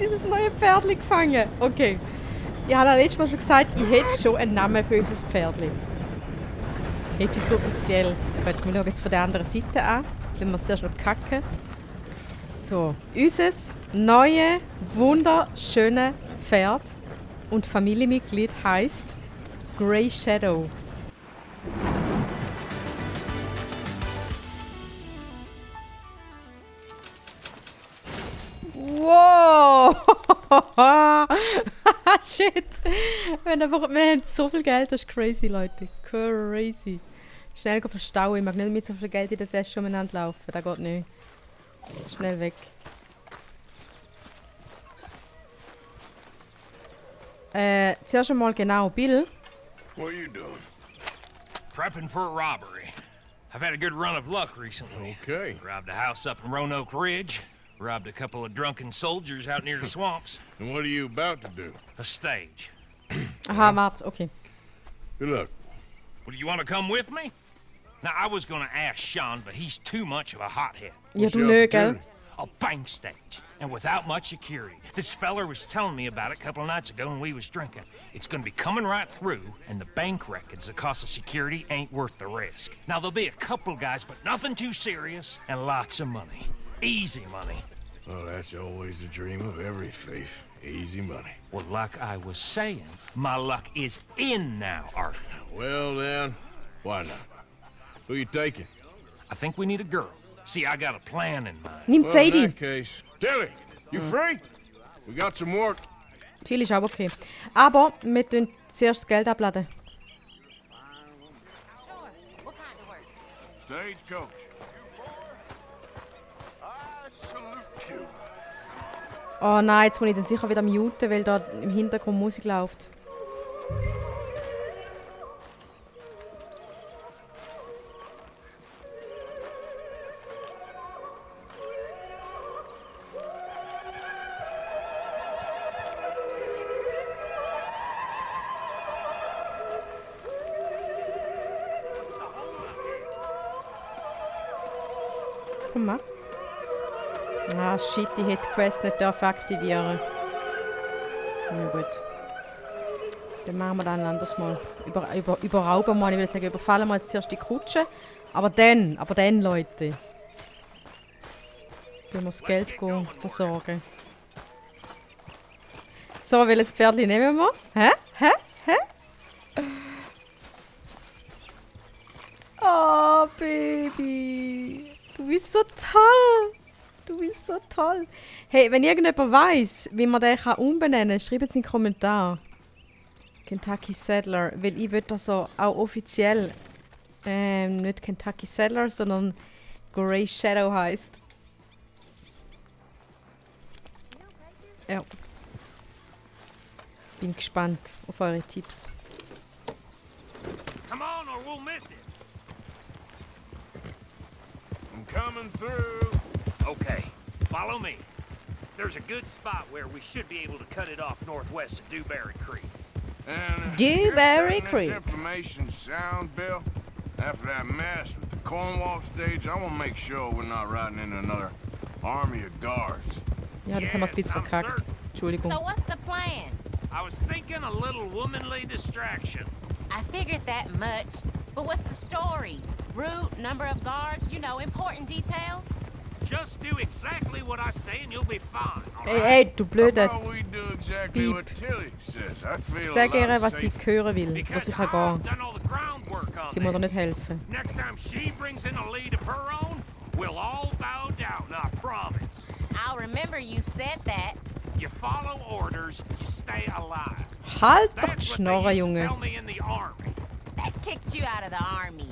dieses neue Pferdli gefangen. Okay. Ich habe ja letztes Mal schon gesagt, ich hätte schon einen Namen für unser Pferdli. Jetzt ist es offiziell. Wir schauen jetzt von der anderen Seite an. Jetzt müssen wir es zuerst noch kacken. So, unser neues, wunderschönes Pferd und Familienmitglied heisst Grey Shadow. Wow! Shit! Wir haben so viel Geld, das ist crazy, Leute. Crazy. Schnell verstauen. Ich mag nicht mit so viel Geld in der Tasche umeinander laufen. Das geht nicht. Schnell weg. Zuerst einmal genau, Bill. What are you doing? Prepping for a robbery. I've had a good run of luck recently. Okay. Robbed a house up in Roanoke Ridge. Robbed a couple of drunken soldiers out near the swamps. And what are you about to do? A stage. Aha, warte, okay. Good luck. Well, do you want to come with me? Now, I was going to ask Sean, but he's too much of a hothead. Ja, du nicht, gell? A bank stage, and without much security. This feller was telling me about it a couple of nights ago when we was drinking. It's gonna be coming right through, and the bank records that cost the security ain't worth the risk. Now, there'll be a couple guys, but nothing too serious, and lots of money. Easy money. Well, that's always the dream of every thief. Easy money. Well, like I was saying, my luck is in now, Arthur. Well, then, why not? Who you taking? I think we need a girl. See, I got a plan in mind. Nimm Well, in Sadie. that case, Tilly, you free? We got some work. Tilly ist auch okay. Aber wir tun zuerst das Geld abladen. Stagecoach. Oh nein, jetzt muss ich dann sicher wieder muten, weil da im Hintergrund Musik läuft. Komm mal. Ah, shit, ich hätte die Quest nicht aktivieren dürfen. Na gut. Dann machen wir dann ein anderes Mal. Überrauben wir, ich will sagen, überfallen wir jetzt zuerst die Kutsche. Aber dann, Leute. Können wir das Geld versorgen. So, welches Pferdchen nehmen wir? Hä? Oh, Baby. Du bist so toll. Du bist so toll. Hey, wenn irgendjemand weiss, wie man den umbenennen kann, schreibt es in den Kommentar. Kentucky Saddler. Weil ich will das so auch offiziell nicht Kentucky Saddler, sondern Grey Shadow heisst. Ja. Bin gespannt auf eure Tipps. Come on, or we'll miss it. I'm coming through. Okay, follow me. There's a good spot where we should be able to cut it off northwest of Dewberry Creek. And Dewberry Creek. This information sound, Bill? After that mess with the Cornwall stage, I want to make sure we're not riding into another army of guards. Ja, das haben wir ein bisschen I'm verkackt. certain. Entschuldigung. So what's the plan? I was thinking a little womanly distraction. I figured that much. But what's the story? Route, number of guards, important details? Just do exactly what I say and you'll be fine. all Hey, right? hey, du Blöde. How about we do exactly Beep. what Tilly says? I feel Sag a lot ihr, was sie safer. hören will, Because was ich I've kann gehen. done all the groundwork on Sie muss dir this. nicht helfen. Next time she brings in a lead of her own, we'll all bow down, I promise. I'll remember you said that. You follow orders, you stay alive. Halt doch die That's what Schnorre, they used to Junge. tell me in the army. That kicked you out of the army.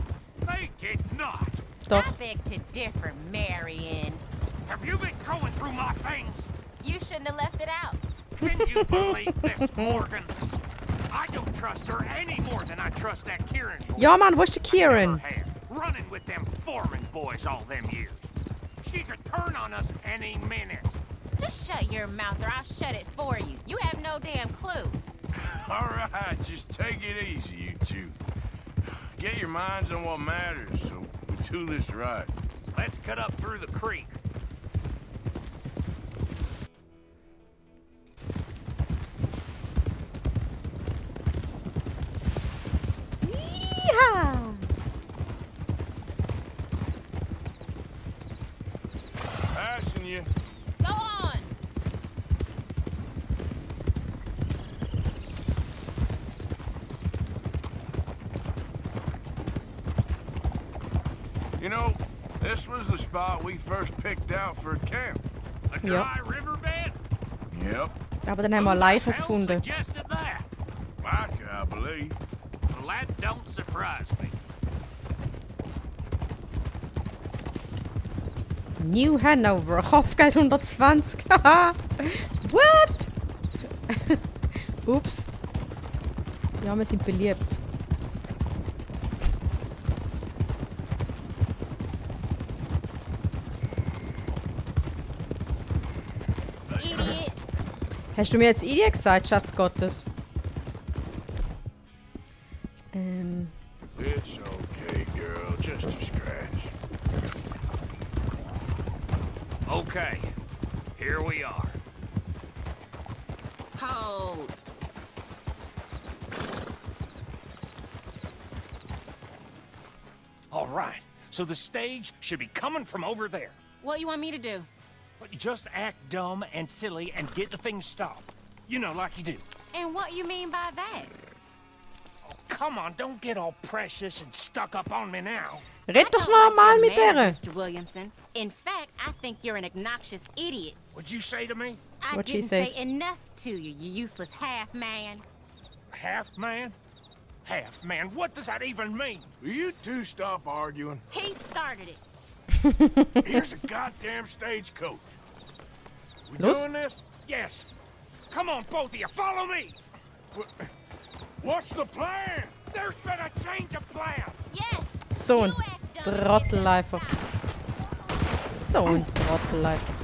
They did not. Doch. I beg to differ, Marion. Have you been going through my things? You shouldn't have left it out. Can you believe this, Morgan? I don't trust her any more than I trust that Kieran boy. Ja, Mann, wo ist der Kieran? Her hair, running with them Foreman boys all them years. She could turn on us any minute. Just shut your mouth or I'll shut it for you. You have no damn clue. All right, just take it easy, you two. Get your minds on what matters so we do this right. Let's cut up through the creek. This was the spot we first picked out for a camp. A dry riverbed? Yep. Aber dann haben wir eine Leiche Hell gefunden. suggested that? Micah, I believe. Well, that don't surprise me. New Hanover, Kopfgeld 120. Haha. What? Ups. Ja, wir sind beliebt. Idiot. Hast du mir jetzt Idiot gesagt, Schatz Gottes? It's okay, girl. Just a scratch. Okay, here we are. Hold. All right, so the stage should be coming from over there. What you want me to do? But you just act dumb and silly and get the thing stopped. You know, like you do. And what you mean by that? Oh, come on, don't get all precious and stuck up on me now. Red I doch don't like normal your mit der. manners, Mr. Williamson. In fact, I think you're an obnoxious idiot. What'd you say to me? I What she didn't says. say enough to you, you useless half man. Half man? Half man, what does that even mean? Will you two stop arguing? He started it. Here's a goddamn stagecoach. We Los. doing this? Yes. Come on, both of you, follow me. What's the plan? There's been a change of plan. Yes. So ein you act dumb. Trottel einfach. So ein Trottel einfach.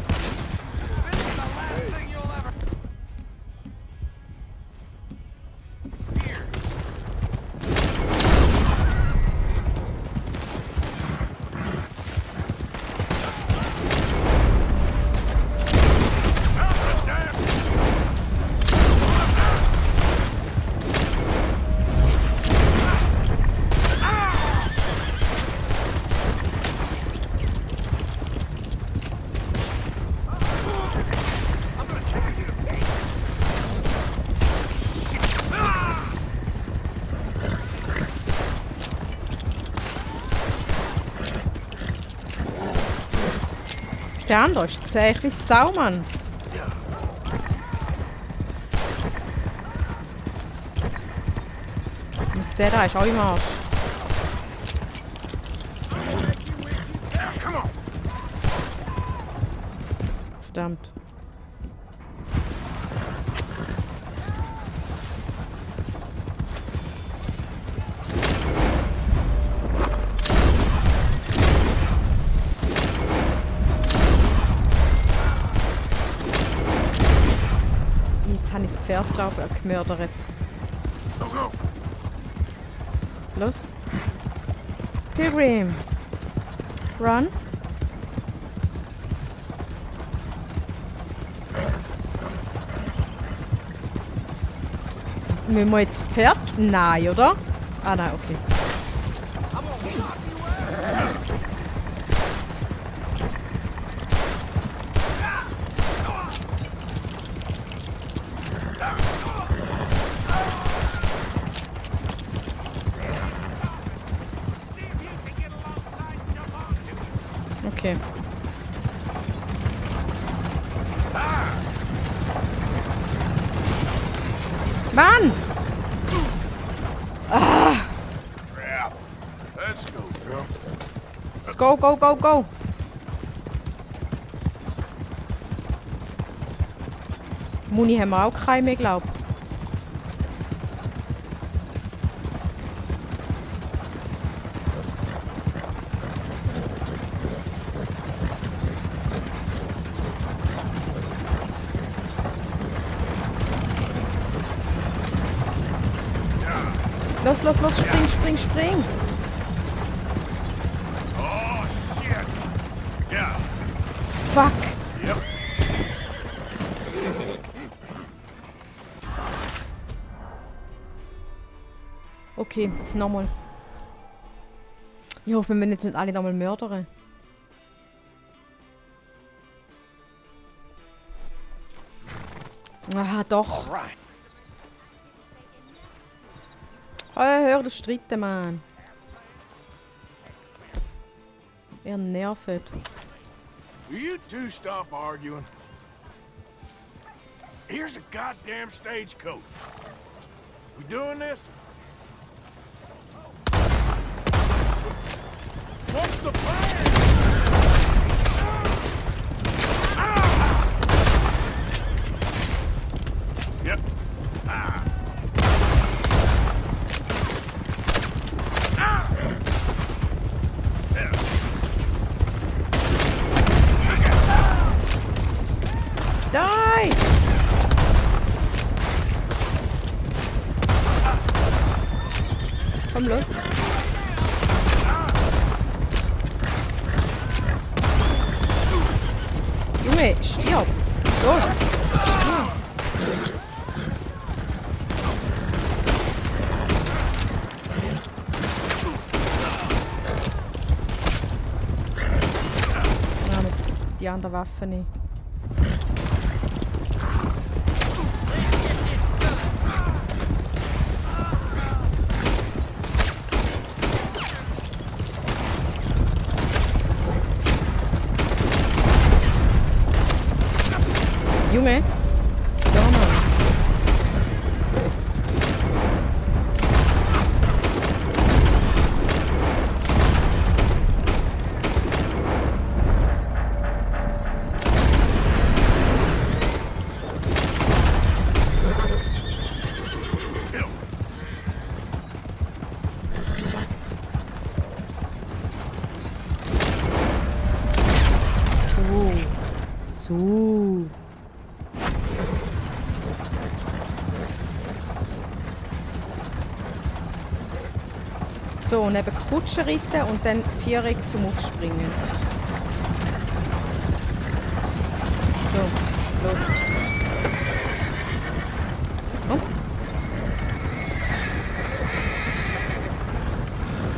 Der andere ist zäh wie Sau, Mann. Und der da ist auch im Arsch. Verdammt. Jetzt habe ich das Pferd, glaube ich, gemördert. Go, go. Los. Pilgrim. Run. Müssen wir jetzt das Pferd? Nein, oder? Ah nein, okay. Okay. Mann! Crap. Let's go, girl. Let's go, go, go, go! Muni haben wir auch keine mehr, glaub. Los, los, los, spring, spring, spring! Oh, shit. Yeah. Fuck! Yep. Okay, nochmal. Ich hoffe, wir müssen jetzt nicht alle nochmal mördern. Ah, doch. All right. Hör das Streiten, Mann. Ihr nervt. Will you two stop arguing? Here's a goddamn stagecoach. We doing this? What's the plan? Yep. Die! Komm los. Junge, stirb! Los! Ja. Nein, das die andere Waffe nicht. Junge! Ja, Mann. So. So, neben Kutsche reiten und dann Viereck zum Aufspringen. So, los. Komm.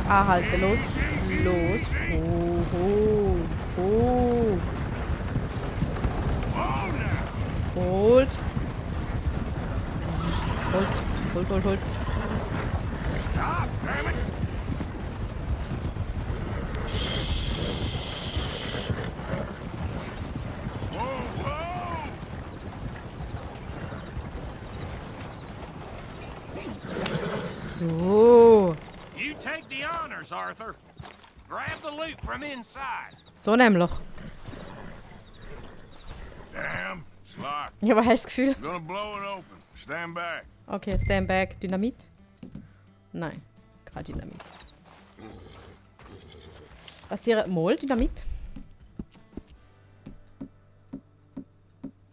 Anhalten, los. Los. Oh, oh, oh. Holt. Holt. Stop, damn it! So. You take the honors, Arthur. Grab the loot from inside. So nämlich. Damn, it's locked. Ja, was hast du das Gefühl? I'm gonna blow it open. Stand back. Okay, stand back. Dynamit? Nein, kein Dynamit. Was hier? Mal Dynamit?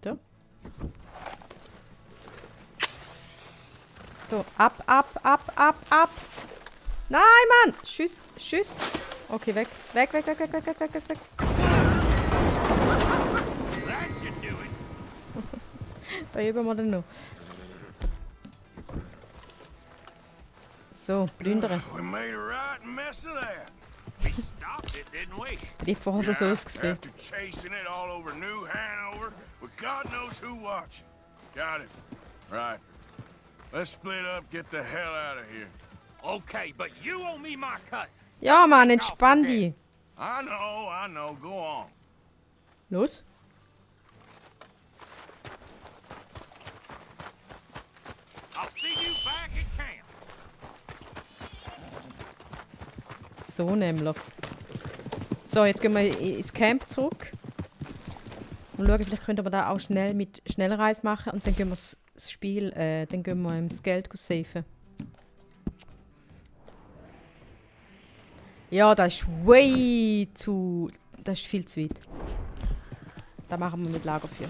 Da. So, ab. Nein, Mann! Tschüss. Okay, weg. Weg. That should do it. Da üben wir dann noch. So, plündern. We made a right mess of that. We stopped it, didn't we? Hätte ich vorher schon so ausgesehen. after chasing it all over New Hanover with God knows who watching. Got it. Right. Let's split up, get the hell out of here. Okay, but you owe me my cut. Ja, Mann, entspann dich. I know. Go on. Los. I'll see you back at camp. So nämlich. So, jetzt gehen wir ins Camp zurück. Und schauen, vielleicht könnten wir da auch schnell mit Schnellreise machen und dann gehen wir das Spiel, dann gehen wir das Geld safen. Ja, das ist way zu... Das ist viel zu weit. Da machen wir mit Lagerfeuer.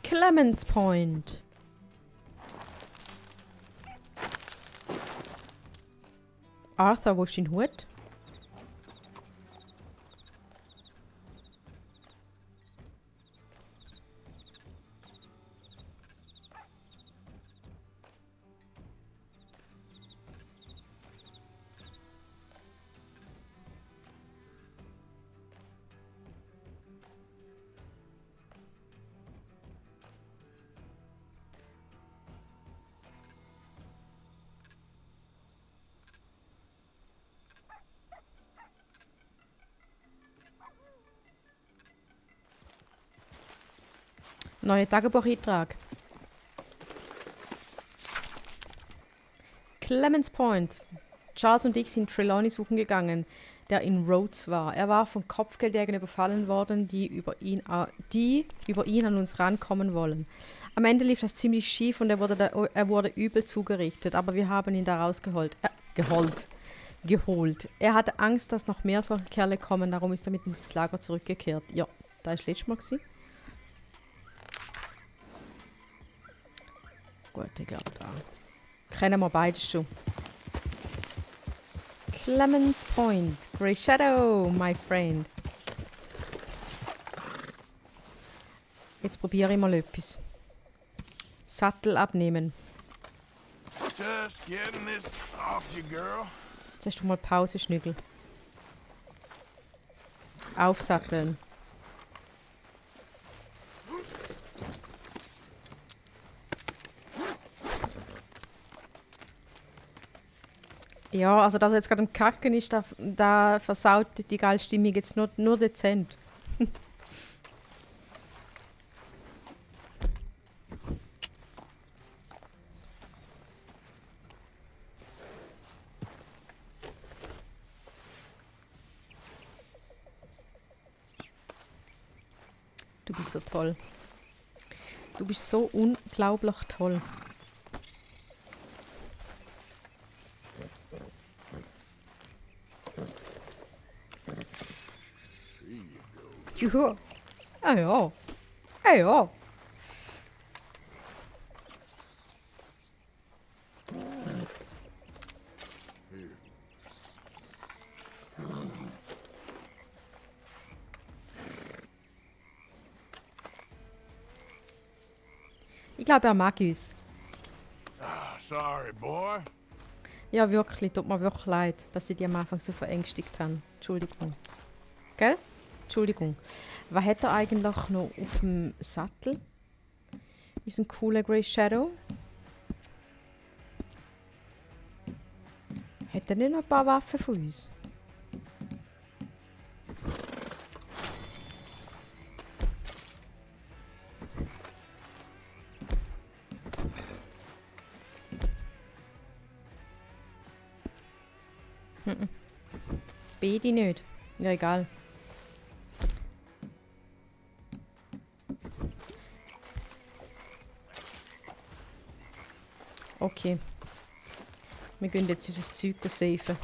Clemens Point. Arthur, wo ist dein Hut? Neuer Tagebucheintrag. Clemens Point. Charles und ich sind Trelawney suchen gegangen, der in Rhodes war. Er war von Kopfgeldjägern überfallen worden, die über ihn an uns rankommen wollen. Am Ende lief das ziemlich schief und er wurde übel zugerichtet, aber wir haben ihn da rausgeholt. Er hatte Angst, dass noch mehr solche Kerle kommen, darum ist er mit ins Lager zurückgekehrt. Ja, da ist letztes Mal gewesen. Gut, ich glaube da. Kennen wir beide schon. Clemens Point. Grey Shadow, my friend. Jetzt probiere ich mal etwas. Sattel abnehmen. Just getting this off you, girl. Jetzt hast du mal Pause, Schnügel. Aufsatteln. Ja, also dass er jetzt gerade am Kacken ist, da versaut die geile Stimmung jetzt nur dezent. Du bist so toll. Du bist so unglaublich toll. Ja. Ah ja. Ah ja. Ich glaube, er mag uns. Sorry, boy. Ja, wirklich. Tut mir wirklich leid, dass sie die am Anfang so verängstigt haben. Entschuldigung. Gell? Entschuldigung. Was hat er eigentlich noch auf dem Sattel? Ist ein cooler Grey Shadow. Hat er nicht noch ein paar Waffen von uns? Beide nicht. Ja, egal. Okay. Wir gehen jetzt dieses Zeug safen.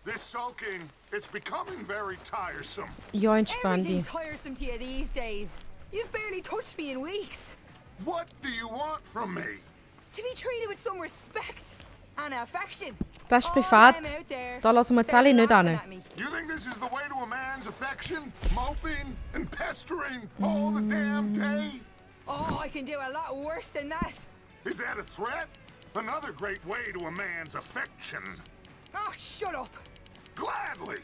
This sulking, it's becoming very tiresome. Ja, entspann dich. Everything's tiresome to you these days. You've barely touched me in weeks. What do you want from me? To be treated with some respect and affection. Das ist All privat. them out there, Da lassen wir jetzt they're alle nicht laughing an. at me. You think this is the way to a man's affection? Moping and pestering all the damn day? Oh, I can do a lot worse than that. Is that a threat? Another great way to a man's affection. Oh, shut up. Gladly.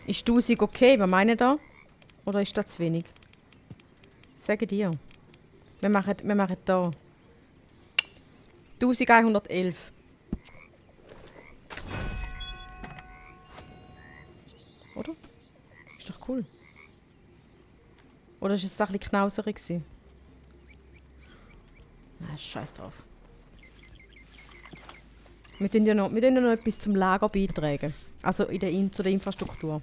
Ist 1000 okay? Was meinen da? Oder ist das zu wenig? Sage dir. Wir machen da 1111. Oder? Ist doch cool. Oder ist es ein bisschen knauserig gewesen? Na, scheiß drauf. Wir tun ja noch etwas zum Lager beitragen. Also zu der Infrastruktur.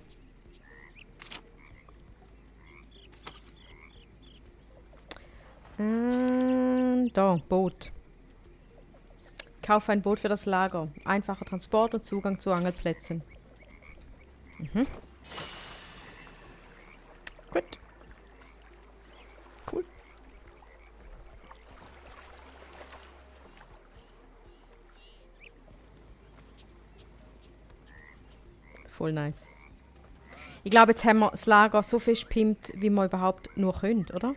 Da, Boot. Kaufe ein Boot für das Lager. Einfacher Transport und Zugang zu Angelplätzen. Mhm. Gut. Cool. Voll nice. Ich glaube, jetzt haben wir das Lager so fest gepimpt, wie wir überhaupt nur können, oder?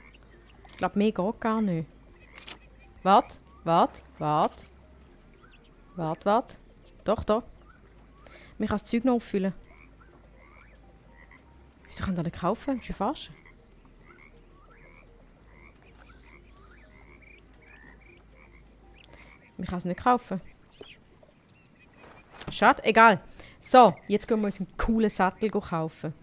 Ich glaube, mehr geht gar nicht. Wart. Doch, da. Man kann das Zeug noch auffüllen. Wieso kann ich das nicht kaufen? Ist du falsch? Ich kann es nicht kaufen. Schade, egal. So, jetzt gehen wir uns einen coolen Sattel kaufen.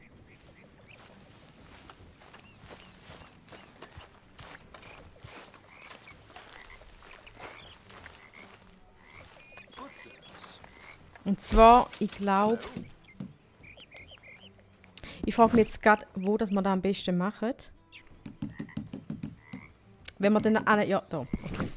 Und zwar, ich glaube... Ich frage mich jetzt gerade, wo das wir da am besten machen. Wenn wir dann alle... Ja, da. Okay.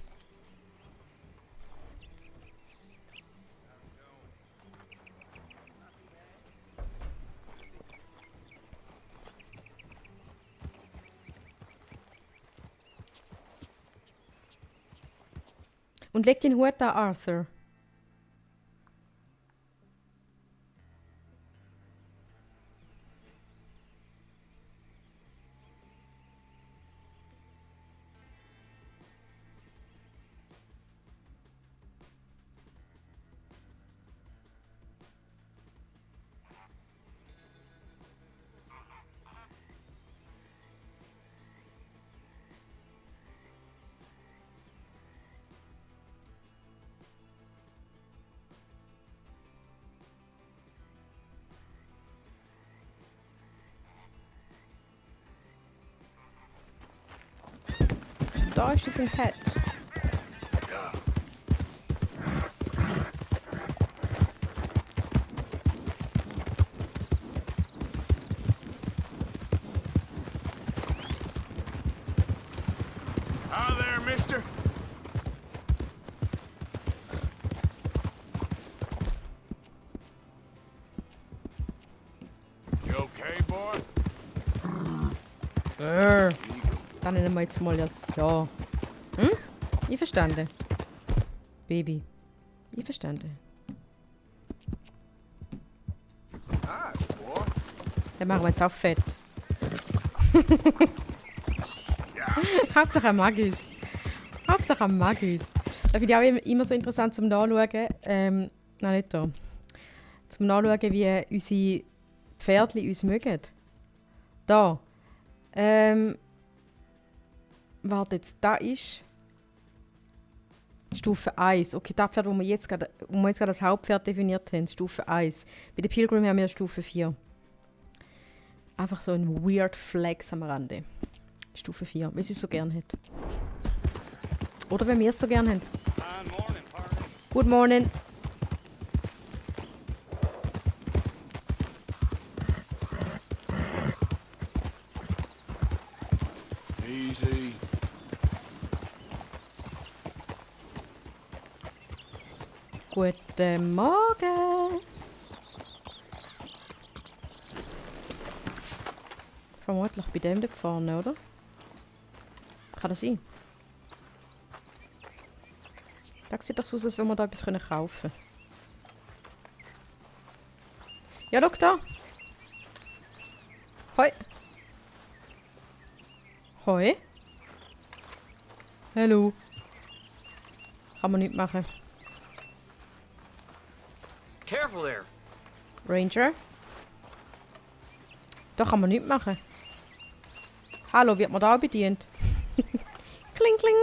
Und leg den Hut da, Arthur. Da ist es ein Pet. Hi there, mister. You okay, boy? Dann nehmen wir jetzt mal das. Ja. Hm? Ich verstanden. Baby. Ich verstanden. Nice, boy. Dann machen wir jetzt auch fett. Hauptsache er mag es. Hauptsache er mag es. Das finde ich auch immer so interessant zum Nachschauen. Nein, nicht da. Zum Nachschauen, wie unsere Pferdchen uns mögen. Da. Warte, jetzt da ist Stufe 1. Okay, das Pferd, wo wir jetzt gerade das Hauptpferd definiert haben, Stufe 1. Bei der Pilgrim haben wir Stufe 4. Einfach so ein weird Flex am Rande. Stufe 4, weil sie es so gern hat. Oder wenn wir es so gern haben. Good morning. Easy. Guten Morgen. Vermutlich bei dem da vorne, oder? Kann das sein? Das sieht doch so aus, als wenn wir da etwas kaufen können. Ja, schau da. Hoi. Hoi. Hallo. Kann man nicht machen. Careful there. Ranger. Da kann man nicht machen. Hallo, wird man da bedient? Kling, kling.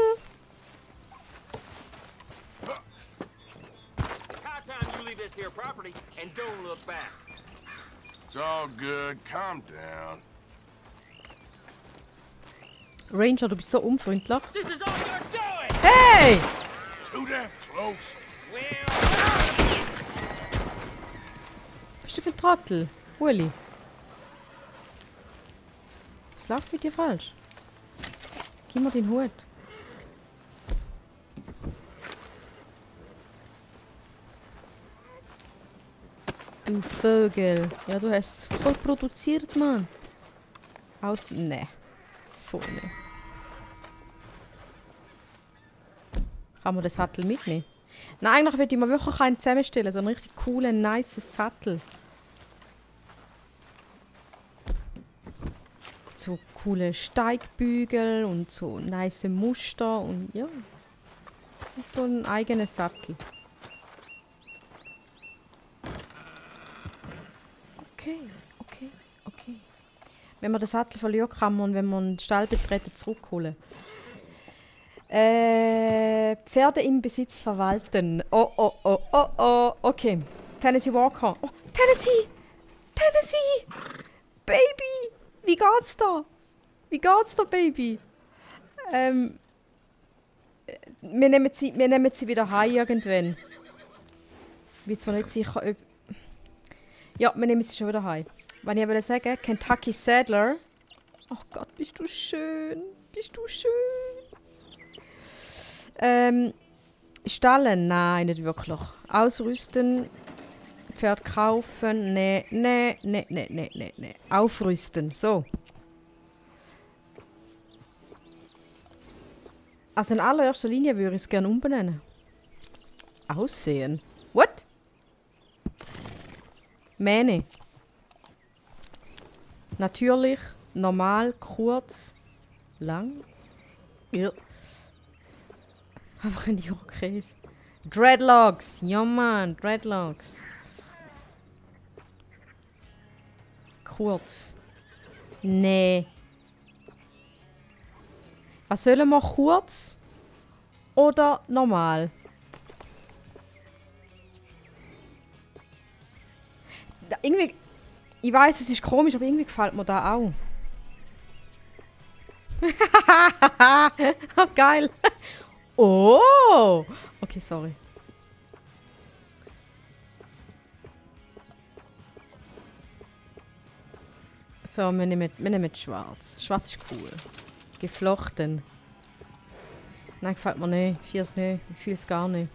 It's high time you leave this here property and don't look back. It's all good. Calm down. Ranger, du bist so unfreundlich. This is all you're doing! Hey! Too damn close. Well, Bist du für ein Trottel? Uli. Was läuft mit dir falsch? Gib mir den Hut. Du Vögel. Ja, du hast es voll produziert, Mann. Aus... Ne. Voll nicht. Kann man den Sattel mitnehmen? Nein, eigentlich würde ich mir wirklich einen zusammenstellen. So einen richtig coolen, nice Sattel. So coole Steigbügel und so nice Muster und ja. Und so einen eigenen Sattel. Okay, okay, okay. Wenn man den Sattel verliert, kann man, wenn man den Stall betreten, zurückholen. Pferde im Besitz verwalten. Oh. Okay. Tennessee Walker. Oh, Tennessee! Baby! Wie geht's da? Baby? Wir nehmen sie wieder heim irgendwann. Ich bin zwar nicht sicher, ob... Ja, wir nehmen sie schon wieder heim. Was ich wollte sagen, Kentucky Saddler. Oh Gott, bist du schön. Stallen? Nein, nicht wirklich. Ausrüsten. Pferd kaufen? Nee. Aufrüsten, so. Also in allererster Linie würde ich es gerne umbenennen. Aussehen? What? Mähne. Natürlich, normal, kurz, lang. Ja. Einfach ein Irokes. Dreadlocks. Ja, Mann, Dreadlocks. Kurz. Nee. Was sollen wir, kurz oder normal? Irgendwie, ich weiß, es ist komisch, aber irgendwie gefällt mir da auch. Oh, geil. Oh! Okay, sorry. So, wir nehmen schwarz. Schwarz ist cool. Geflochten. Nein, gefällt mir nicht. Ich fühle es gar nicht.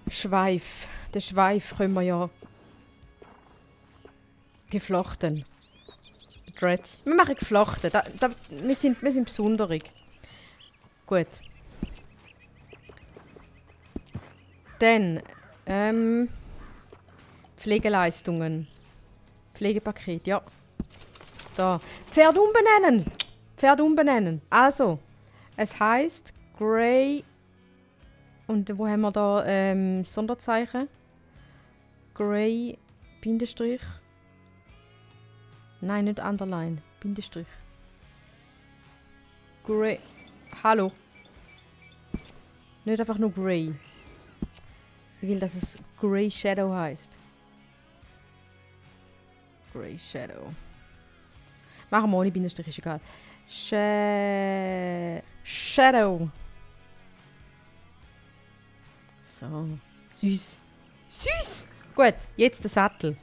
Schweif. Den Schweif können wir ja geflochten. Dreads. Wir machen geflochten. Wir sind besonderig. Gut. Dann Pflegeleistungen. Pflegepaket, ja. Da. Pferd umbenennen. Also, es heißt Grey. Und wo haben wir da Sonderzeichen? Grey, Bindestrich. Nein, nicht Underline. Bindestrich. Grey. Hallo. Nicht einfach nur Grey. Ich will, dass es Grey Shadow heißt. Grey Shadow. Machen wir ohne Bindestrich, ist egal. Shadow. So. Süß. Gut, jetzt der Sattel.